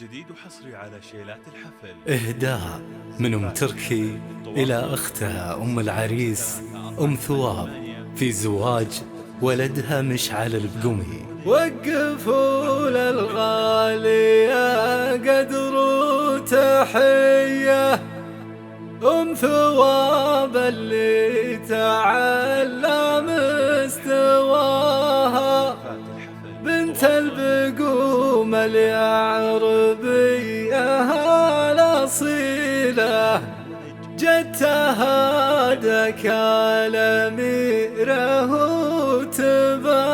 جديد وحصري على شيلات الحفل. إهداء من أم تركي إلى أختها أم العريس أم ثواب في زواج ولدها مشعل البقمي. وقفوا للغالية قدر وتحية أم ثواب اللي تعلى مستواها، بنت البقوم اليعربية الأصيلة، جدتها دك الأميرة وتباها.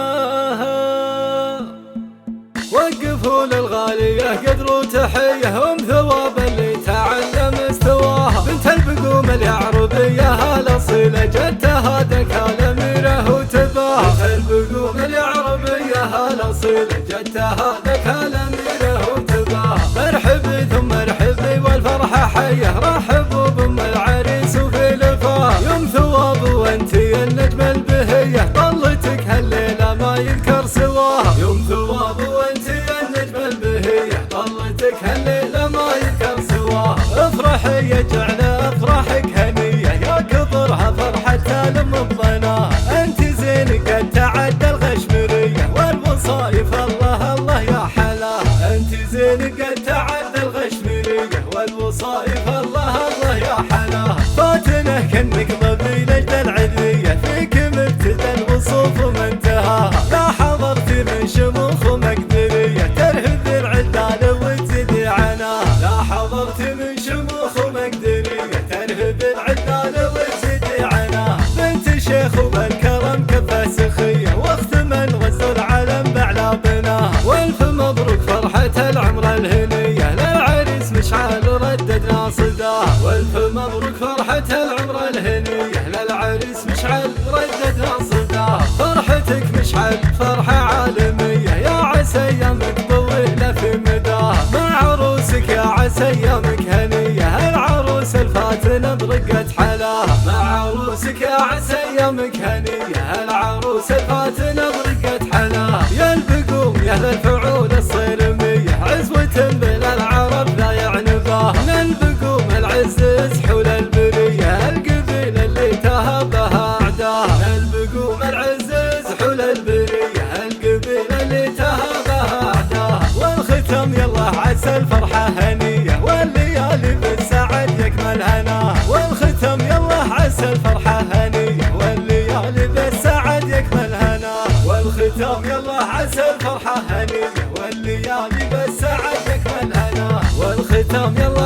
وقفوا للغالية قدروا تحية أم ثواب اللي تعلى مستواها، بنت البقوم اليعربية الأصيلة، جدتها دك الأميرة وتباها. بنت البقوم اليعربية الأصيلة، جدتها دك الأميرة وتباها. مرحبي ثم مرحبي والفرحة حية، رحبوا بأم العريس وفي لفاها. يوم ثواب وانتي النجم البهية، طلتك هالليلة ما يذكر سواها. يوم ثواب وانتي النجم البهية، طلتك هالليلة ما يذكر سواها. افرحي يجعل افراحك هنية، يا كبرها فرحة تلم الضناها. انت زين قد تعدى الغشمرية والوصايف، الله الله يا حلاها. انت زين قد تعدى الغشمرية والوصايف، الله الله يا حلاها. فاتنه كنك ضبي نجد العذية، فيك مبتدى الوصوف ومنتهاها. لا حضرت من شموخ ومقدرية، ترهب العدال وتزيد عناها. لا حضرت من شموخ ومقدرية، ترهب العدال وتزيد عناها. بنت شيخ وبالكرم كفى سخية، واخت من غزوا العلم بعلى بناها. والف مبروك فرحة العمر الهنية، للعريس مشعل رددنا صداها. والف مبروك فرحة العمر الهنية، للعريس مشعل رددنا صداها. فرحتك مشعل فرحة عالمية، يا عسى ايامك طويلة في مداها. مع عروسك يا عسى ايامك هنية، العروس الفاتنة برقة حلاها. مع عروسك يا عسى ايامك هنية، العروس الفاتنة برقة حلاها. يا البقوم يا للفعول الصيرمية، عزوة بلا العرب لا يعنباها. من البقوم العز سحول البرية، القبيلة اللي تهابها اعداها. من البقوم العز سحول البرية، القبيلة اللي تهابها اعداها. والختم يلا عسى الفرحة هنية، والليالي بالسعد يكمل هناها. والختم يلا عسى الفرحة هنية، والليالي بالسعد يكمل هناها. والختم يلا عسى الفرحة هنية، والليالي بالسعد يكمل هناها. والختم يلا